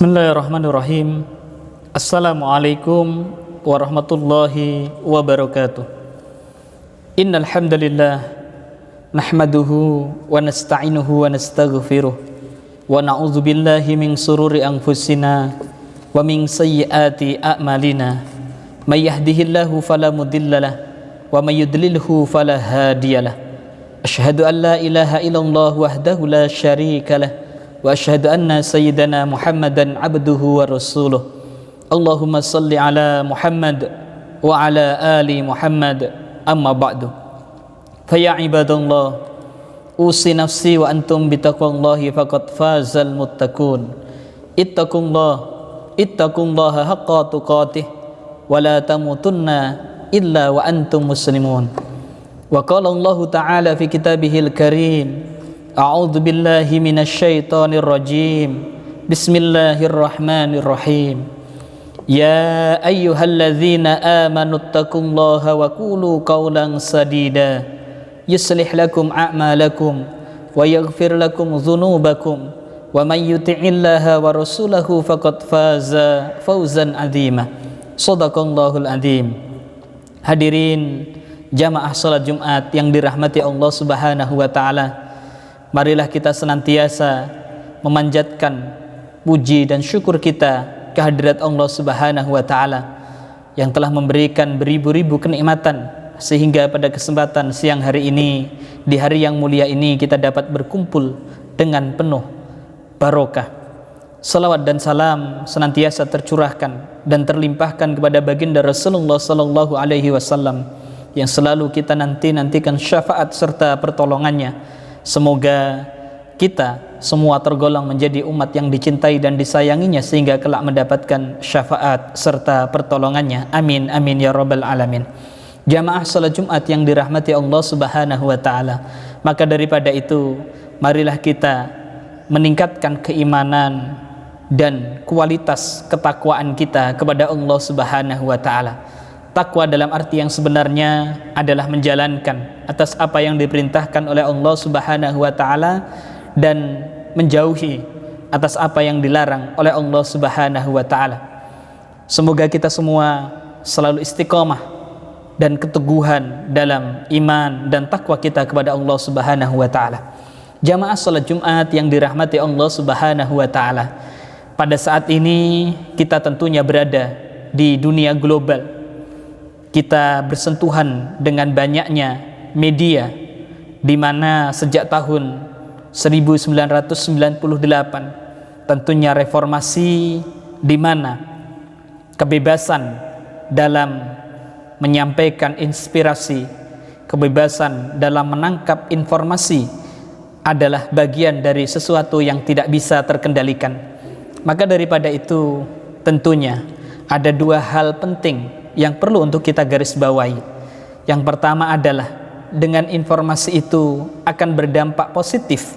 Bismillahirrahmanirrahim. Assalamualaikum warahmatullahi wabarakatuh. Innal hamdalillah nahmaduhu wa nasta'inuhu wa nastaghfiruh wa na'udzu billahi min sururi anfusina wa min sayyiati a'malina. May yahdihillahu fala mudhillalah wa may yudlilhu fala hadiyalah. Asyhadu an la ilaha illallah wahdahu la syarikalah wa asyhadu anna sayyidana Muhammadan abduhu wa rasuluh. Allahumma salli ala Muhammad wa ala ali Muhammad, amma ba'du. Fa ya ibadallah, usi nafsi wa antum bitaqwallahi faqad fazal muttaqun. Ittaqullaha haqqa tuqatih wa la tamutunna illa wa antum muslimun. Wa qala Allah ta'ala fi kitabihil karim, A'udzu billahi minasyaitonir rajim. Bismillahirrahmanirrahim. Ya ayyuhalladzina amanu taqullaha wa qulu qawlan sadida yuslih lakum a'malakum wa yaghfir lakum dzunubakum wa may yuti'illaha wa rasulahu faqad faza fawzan 'azima. Shadaqallahul 'azim. Hadirin jamaah salat Jumat yang dirahmati Allah Subhanahu wa taala. Marilah kita senantiasa memanjatkan puji dan syukur kita kehadirat Allah Subhanahu wa taala yang telah memberikan beribu-ribu kenikmatan sehingga pada kesempatan siang hari ini, di hari yang mulia ini, kita dapat berkumpul dengan penuh barokah. Salawat dan salam senantiasa tercurahkan dan terlimpahkan kepada baginda Rasulullah sallallahu alaihi wasallam yang selalu kita nantikan syafaat serta pertolongannya. Semoga kita semua tergolong menjadi umat yang dicintai dan disayanginya sehingga kelak mendapatkan syafaat serta pertolongannya. Amin amin ya rabbal alamin. Jamaah salat Jumat yang dirahmati Allah Subhanahu wa taala. Maka daripada itu, marilah kita meningkatkan keimanan dan kualitas ketakwaan kita kepada Allah Subhanahu wa taala. Takwa dalam arti yang sebenarnya adalah menjalankan atas apa yang diperintahkan oleh Allah Subhanahu wa taala dan menjauhi atas apa yang dilarang oleh Allah Subhanahu wa taala. Semoga kita semua selalu istiqomah dan keteguhan dalam iman dan takwa kita kepada Allah Subhanahu wa taala. Jamaah salat Jumat yang dirahmati Allah Subhanahu wa taala. Pada saat ini kita tentunya berada di dunia global. Kita bersentuhan dengan banyaknya media di mana sejak tahun 1998 tentunya reformasi, di mana kebebasan dalam menyampaikan inspirasi, kebebasan dalam menangkap informasi adalah bagian dari sesuatu yang tidak bisa terkendalikan. Maka daripada itu tentunya ada dua hal penting yang perlu untuk kita garis bawahi. Yang pertama adalah dengan informasi itu akan berdampak positif,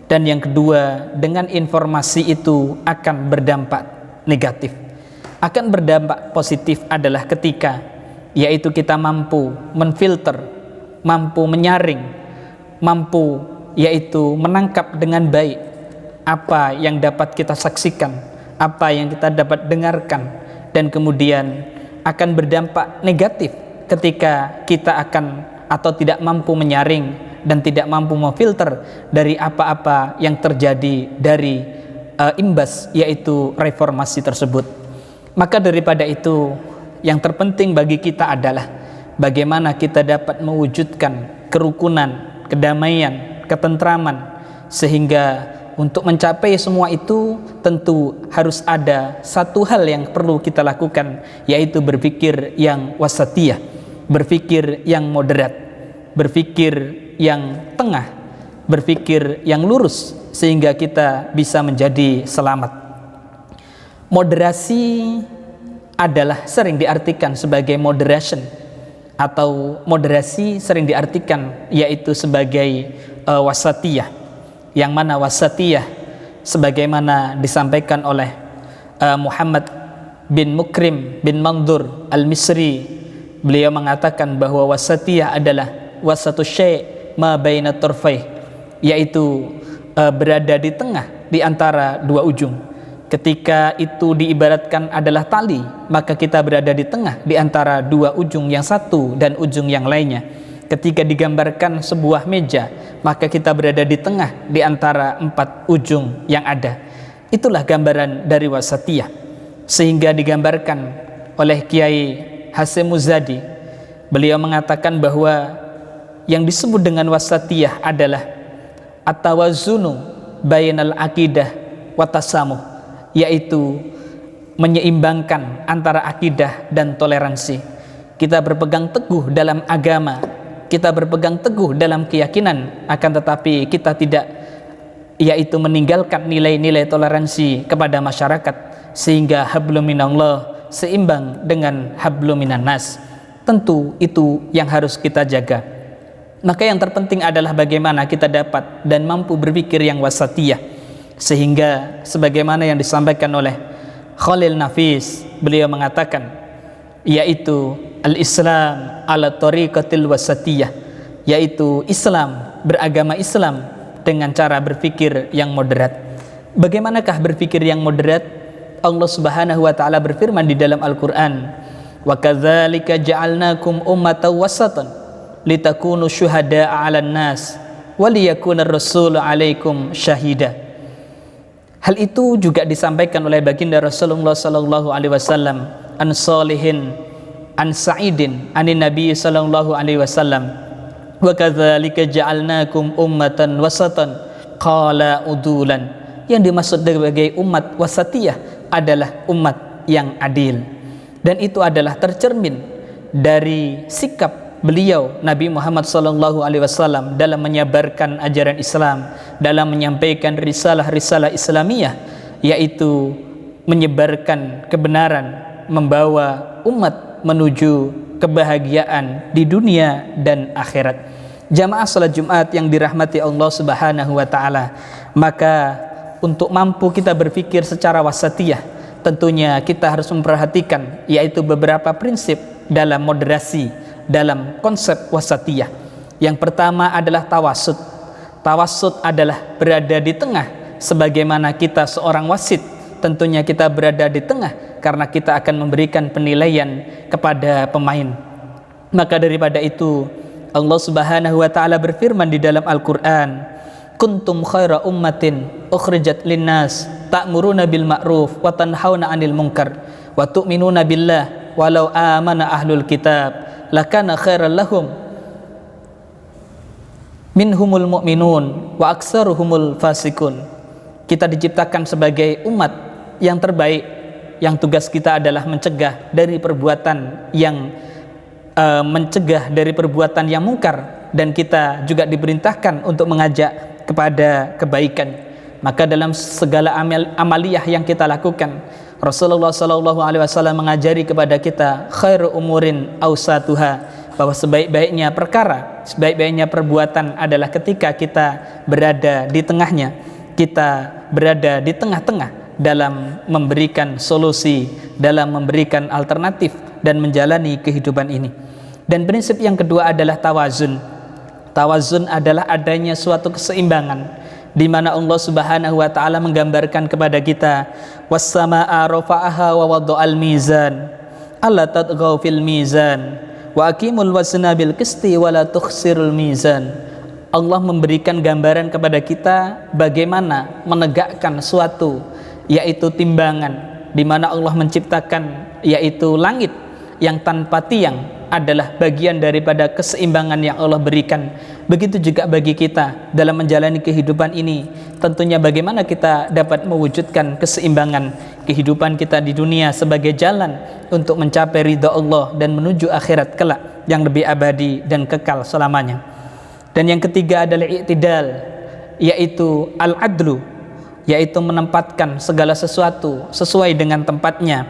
dan yang kedua dengan informasi itu akan berdampak negatif. Akan berdampak positif adalah ketika yaitu kita mampu menfilter, mampu menyaring, mampu yaitu menangkap dengan baik apa yang dapat kita saksikan, apa yang kita dapat dengarkan, dan kemudian akan berdampak negatif ketika kita akan atau tidak mampu menyaring dan tidak mampu memfilter dari apa-apa yang terjadi dari imbas yaitu reformasi tersebut. Maka daripada itu, yang terpenting bagi kita adalah bagaimana kita dapat mewujudkan kerukunan, kedamaian, ketentraman, sehingga untuk mencapai semua itu tentu harus ada satu hal yang perlu kita lakukan, yaitu berpikir yang wasatiyah, berpikir yang moderat, berpikir yang tengah, berpikir yang lurus, sehingga kita bisa menjadi selamat. Moderasi adalah sering diartikan sebagai moderation, atau moderasi sering diartikan yaitu sebagai wasatiyah. Yang mana wasatiyah sebagaimana disampaikan oleh Muhammad bin Mukrim bin Mandur al-Misri, beliau mengatakan bahwa wasatiyah adalah wasatu syai' ma baina turfaih, yaitu berada di tengah di antara dua ujung. Ketika itu diibaratkan adalah tali, maka kita berada di tengah di antara dua ujung yang satu dan ujung yang lainnya. Ketika digambarkan sebuah meja, maka kita berada di tengah di antara empat ujung yang ada. Itulah gambaran dari wasatiyah. Sehingga digambarkan oleh Kiai Hasyim Muzadi. Beliau mengatakan bahwa yang disebut dengan wasatiyah adalah at-tawazunu bainal aqidah wa tasamuh, yaitu menyeimbangkan antara akidah dan toleransi. Kita berpegang teguh dalam agama, kita berpegang teguh dalam keyakinan, akan tetapi kita tidak, yaitu meninggalkan nilai-nilai toleransi kepada masyarakat, sehingga hablum minallah seimbang dengan hablum minan nas. Tentu itu yang harus kita jaga. Maka yang terpenting adalah bagaimana kita dapat dan mampu berpikir yang wasatiyah, sehingga sebagaimana yang disampaikan oleh Khalil Nafis, beliau mengatakan, yaitu al-Islam ala tariqatil wasatiyah, yaitu Islam, beragama Islam dengan cara berpikir yang moderat. Bagaimanakah berpikir yang moderat? Allah Subhanahu wa taala berfirman di dalam Al-Qur'an, wa kadzalika ja'alnakum ummatan wasatan litakunu syuhada'a 'alan nas wa liyakuna ar-rasulu 'alaikum syahida. Hal itu juga disampaikan oleh baginda Rasulullah sallallahu alaihi wasallam, an salihin an sa'idin anin nabi sallallahu alaihi wasallam, wa kadzalika ja'alnakum ummatan wasatan qala udulan. Yang dimaksud sebagai umat wasatiyah adalah umat yang adil, dan itu adalah tercermin dari sikap beliau Nabi Muhammad sallallahu alaihi wasallam dalam menyebarkan ajaran Islam, dalam menyampaikan risalah-risalah Islamiyah, yaitu menyebarkan kebenaran, membawa umat menuju kebahagiaan di dunia dan akhirat. Jamaah salat Jumat yang dirahmati Allah Subhanahu wa taala, maka untuk mampu kita berpikir secara wasatiyah, tentunya kita harus memperhatikan yaitu beberapa prinsip dalam moderasi, dalam konsep wasatiyah. Yang pertama adalah tawassut. Tawassut adalah berada di tengah, sebagaimana kita seorang wasit, tentunya kita berada di tengah karena kita akan memberikan penilaian kepada pemain. Maka daripada itu Allah Subhanahu wa taala berfirman di dalam Al-Qur'an, kuntum khaira ummatin ukhrijat linnas ta'muruna bil ma'ruf wa tanhauna 'anil munkar wa tu'minuna billah walau amana ahlul kitab lakana khairal lahum minhumul mu'minun wa aksaruhumul fasikun. Kita diciptakan sebagai umat yang terbaik, yang tugas kita adalah mencegah dari perbuatan yang mungkar, dan kita juga diperintahkan untuk mengajak kepada kebaikan. Maka dalam segala amaliyah yang kita lakukan, Rasulullah sallallahu alaihi wasallam mengajari kepada kita khairu umurin awsatuha, bahwa sebaik-baiknya perkara, sebaik-baiknya perbuatan adalah ketika kita berada di tengahnya, kita berada di tengah-tengah dalam memberikan solusi, dalam memberikan alternatif dan menjalani kehidupan ini. Dan prinsip yang kedua adalah tawazun. Tawazun adalah adanya suatu keseimbangan, di mana Allah Subhanahu wa taala menggambarkan kepada kita, was-samaa'a rafa'aha wa wada'al mizan alla tatghaw fil mizan wa aqimul wazna bil qisti wa la tukhsirul mizan. Allah memberikan gambaran kepada kita bagaimana menegakkan suatu, yaitu timbangan, di mana Allah menciptakan yaitu langit yang tanpa tiang adalah bagian daripada keseimbangan yang Allah berikan. Begitu juga bagi kita dalam menjalani kehidupan ini, tentunya bagaimana kita dapat mewujudkan keseimbangan kehidupan kita di dunia sebagai jalan untuk mencapai ridha Allah dan menuju akhirat kelak yang lebih abadi dan kekal selamanya. Dan yang ketiga adalah i'tidal, yaitu al-adlu, yaitu menempatkan segala sesuatu sesuai dengan tempatnya.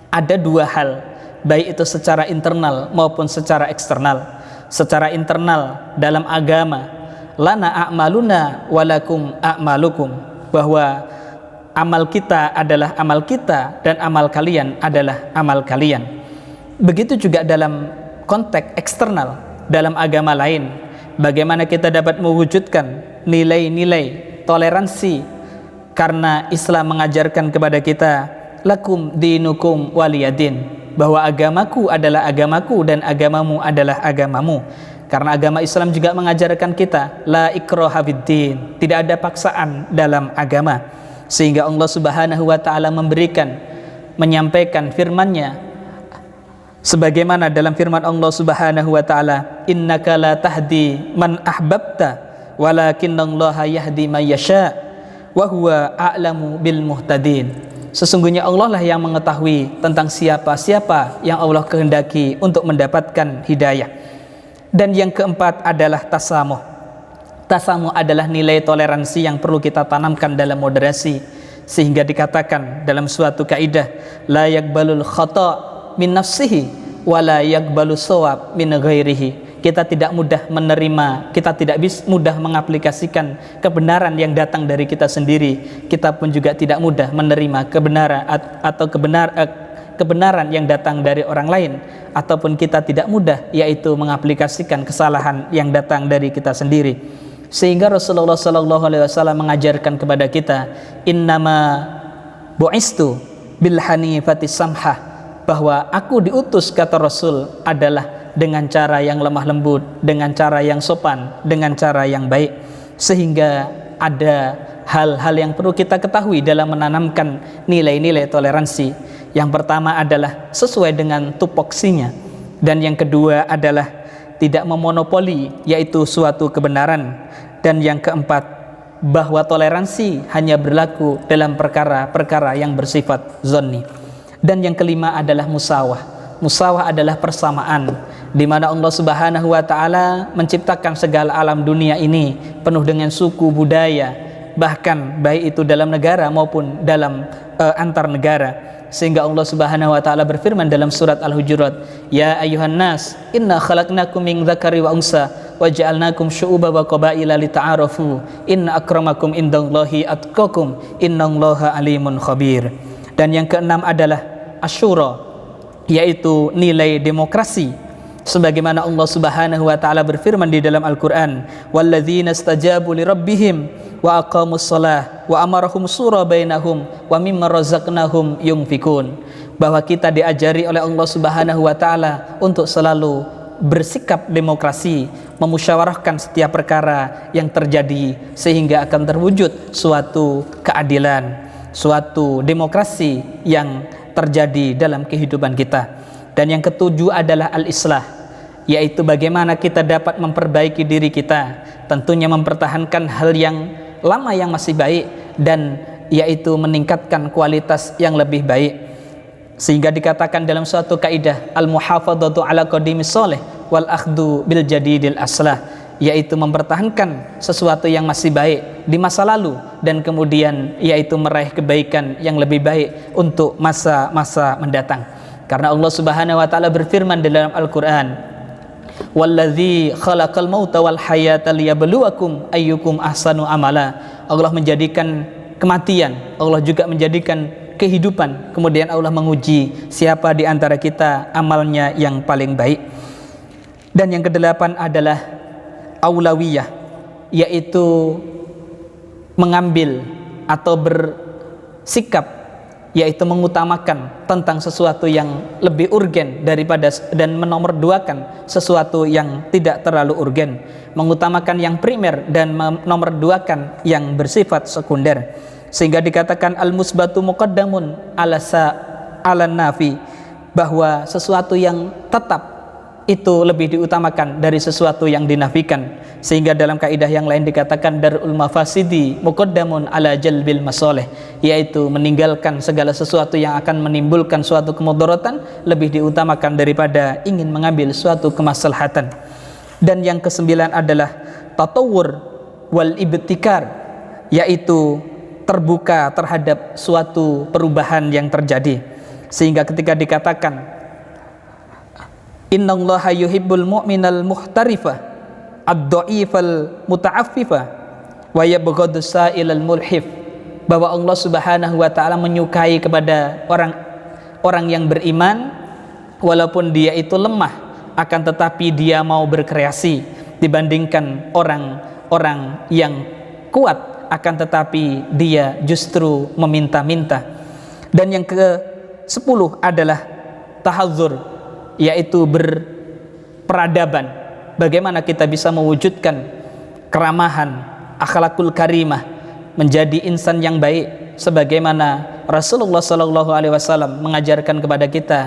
Ada dua hal, baik itu secara internal maupun secara eksternal. Secara internal dalam agama, lana a'maluna walakum a'malukum, bahwa amal kita adalah amal kita dan amal kalian adalah amal kalian. Begitu juga dalam konteks eksternal dalam agama lain, bagaimana kita dapat mewujudkan nilai-nilai toleransi karena Islam mengajarkan kepada kita lakum dinukum waliyadin, bahwa agamaku adalah agamaku dan agamamu adalah agamamu. Karena agama Islam juga mengajarkan kita la ikraha fiddin, tidak ada paksaan dalam agama. Sehingga Allah Subhanahu wa taala menyampaikan firman-Nya sebagaimana dalam firman Allah Subhanahu wa taala, innaka la tahdi man ahbabta walakinallaha yahdi man yasha wa huwa a'lamu bil muhtadin. Sesungguhnya Allah lah yang mengetahui tentang siapa-siapa yang Allah kehendaki untuk mendapatkan hidayah. Dan yang keempat adalah tasamuh. Tasamuh adalah nilai toleransi yang perlu kita tanamkan dalam moderasi, sehingga dikatakan dalam suatu kaidah, la yakbalul khata' min nafsihi wa la yakbalu shawab min ghairihi. Kita tidak mudah menerima, kita tidak mudah mengaplikasikan kebenaran yang datang dari kita sendiri. Kita pun juga tidak mudah menerima kebenaran atau kebenaran yang datang dari orang lain, ataupun kita tidak mudah yaitu mengaplikasikan kesalahan yang datang dari kita sendiri. Sehingga Rasulullah SAW mengajarkan kepada kita, innama bu'istu bil hanifati samhah, bahwa aku diutus, kata Rasul, adalah dengan cara yang lemah lembut, dengan cara yang sopan, dengan cara yang baik. Sehingga ada hal-hal yang perlu kita ketahui dalam menanamkan nilai-nilai toleransi. Yang pertama adalah sesuai dengan tupoksinya, dan yang kedua adalah tidak memonopoli yaitu suatu kebenaran, dan yang keempat bahwa toleransi hanya berlaku dalam perkara-perkara yang bersifat zonni, dan yang kelima adalah musawah. Musawah adalah persamaan, di mana Allah Subhanahu wa taala menciptakan segala alam dunia ini penuh dengan suku budaya, bahkan baik itu dalam negara maupun dalam antar negara. Sehingga Allah Subhanahu wa taala berfirman dalam surat Al-Hujurat, ya ayyuhan nas inna khalaqnakum min dzakari wa unsa wa ja'alnakum syu'uban wa qabaila lita'arafu inna akramakum indallahi atqakum innallaha alimun khabir. Dan yang keenam adalah asyura, yaitu nilai demokrasi, sebagaimana Allah Subhanahu wa taala berfirman di dalam Al-Qur'an, walladzina istajabu lirabbihim wa aqamus shalah wa amarahum syura bainahum wa mimma razaqnahum yunfikun, bahwa kita diajari oleh Allah Subhanahu wa taala untuk selalu bersikap demokrasi, memusyawarahkan setiap perkara yang terjadi sehingga akan terwujud suatu keadilan, suatu demokrasi yang terjadi dalam kehidupan kita. Dan yang ketujuh adalah al-islah, yaitu bagaimana kita dapat memperbaiki diri kita, tentunya mempertahankan hal yang lama yang masih baik, dan yaitu meningkatkan kualitas yang lebih baik. Sehingga dikatakan dalam suatu kaidah, al-muhafadzatu ala qadimis sholih wal akhdu bil jadidil aslah, yaitu mempertahankan sesuatu yang masih baik di masa lalu, dan kemudian yaitu meraih kebaikan yang lebih baik untuk masa-masa mendatang. Karena Allah Subhanahu wa taala berfirman dalam Al-Qur'an, walladzi khalaqal mauta wal hayata liyabluwakum ayyukum ahsanu amala. Allah menjadikan kematian, Allah juga menjadikan kehidupan, kemudian Allah menguji siapa di antara kita amalnya yang paling baik. Dan yang kedelapan adalah aulawiyah, yaitu mengambil atau bersikap, yaitu mengutamakan tentang sesuatu yang lebih urgen daripada, dan menomorduakan sesuatu yang tidak terlalu urgen, mengutamakan yang primer dan menomorduakan yang bersifat sekunder. Sehingga dikatakan al-musbatu muqaddamun ala nafi, bahwa sesuatu yang tetap itu lebih diutamakan dari sesuatu yang dinafikan. Sehingga dalam kaidah yang lain dikatakan darul mafasidi muqaddamun ala jalbil masoleh, yaitu meninggalkan segala sesuatu yang akan menimbulkan suatu kemudaratan lebih diutamakan daripada ingin mengambil suatu kemaslahatan. Dan yang kesembilan adalah tatawur wal ibtikar, yaitu terbuka terhadap suatu perubahan yang terjadi. Sehingga ketika dikatakan innallaha yuhibbul mu'minal muhtarifah ad-dha'ifal muta'affifah wa yabghadu sa'ilal mulhif, bahwa Allah Subhanahu wa taala menyukai kepada orang yang beriman walaupun dia itu lemah, akan tetapi dia mau berkreasi, dibandingkan orang yang kuat akan tetapi dia justru meminta-minta. Dan yang ke-10 adalah tahadzur, yaitu berperadaban. Bagaimana kita bisa mewujudkan keramahan, akhlakul karimah, menjadi insan yang baik, sebagaimana Rasulullah SAW mengajarkan kepada kita,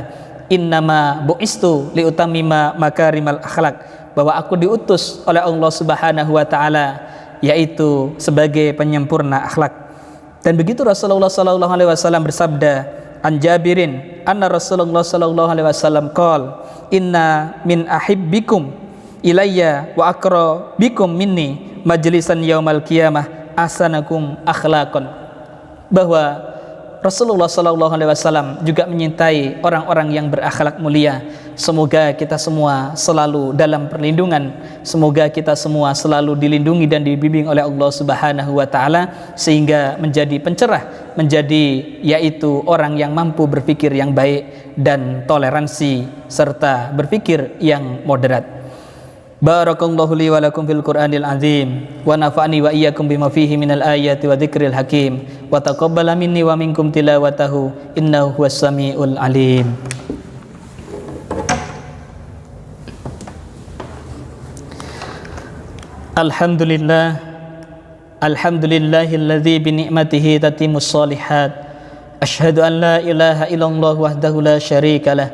innama bu'istu liutamima makarimal akhlak, bahwa aku diutus oleh Allah Subhanahu wa taala yaitu sebagai penyempurna akhlak. Dan begitu Rasulullah SAW bersabda, an Jabirin anna Rasulullah SAW qala inna min ahibbikum ilayya wa aqrabikum minni majlisan yaumal qiyamah asanakum akhlaqan, bahwa Rasulullah SAW juga menyintai orang-orang yang berakhlak mulia. Semoga kita semua selalu dalam perlindungan, semoga kita semua selalu dilindungi dan dibimbing oleh Allah Subhanahu wa taala sehingga menjadi pencerah, menjadi yaitu orang yang mampu berpikir yang baik dan toleransi serta berpikir yang moderat. Barakallahu li wa lakum fil Qur'anil azim wa nafa'ani wa iyyakum bima fihi minal ayati wa dzikril hakim wa taqabbala minni wa minkum tilawatahu innahu huwas samiul alim. Alhamdulillah, alhamdulillahilladzi bi ni'matihi tatimmus shalihat. Asyhadu an la ilaha illallah wahdahu la syarikalah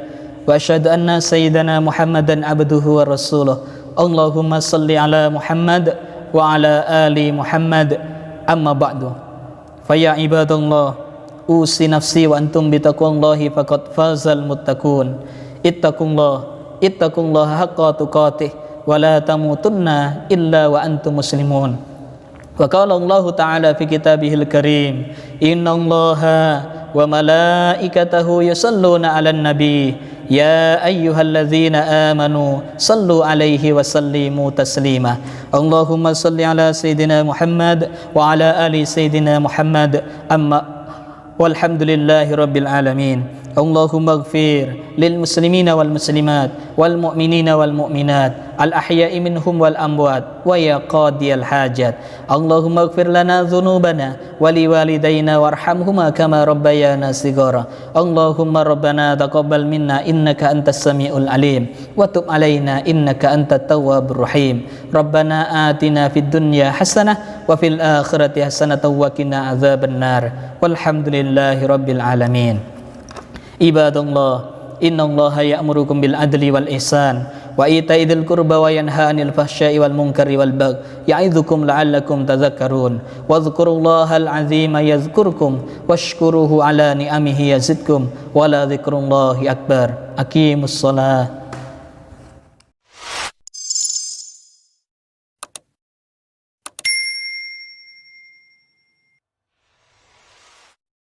wa asyhadu anna sayyidana Muhammadan abduhu wa rasuluh. Allahumma salli ala Muhammad wa ala ali Muhammad, amma ba'du. Faya ibadallah, usi nafsi wa antum bitaqwallahi faqad fazal muttaqun. Ittaqullaha haqqa tuqatih wa la tamutunna illa wa antum muslimun. Wa qala Allah ta'ala fi kitabihil karim, innallaha wa malaikatahu yusalluna 'alan nabi ya ayyuhalladzina amanu sallu 'alaihi wa sallimu taslima. Allahumma salli ala sayyidina Muhammad wa ala ali sayyidina Muhammad, amma walhamdulillahi rabbil alamin. Allahumma ighfir lil muslimina wal muslimat wal mu'minina wal mu'minat al ahya'i minhum wal amwat wa ya qadiyal hajat. Allahumma ighfir lana dhunubana wa li walidayna warhamhuma kama rabbayana shighara. Allahumma rabbana taqabbal minna innaka antas samiul alim wa tub alaina innaka antat tawwabur rahim. Rabbana atina fid dunya hasanah wa fil akhirati hasanah wa qina adzabannar. Walhamdulillahi rabbil alamin. Ibadallah, innallaha ya'murukum bil adli wal ihsan wa ita'i dzil qurba wa yanha 'anil fahsya'i wal munkari wal baghi ya'idzukum la'allakum tadhakkarun. Wadhkurullahal 'azima yadhkurkum washkuruhu 'ala ni'amihi yazidkum wa la dzikrullahi akbar. Aqimus shalah.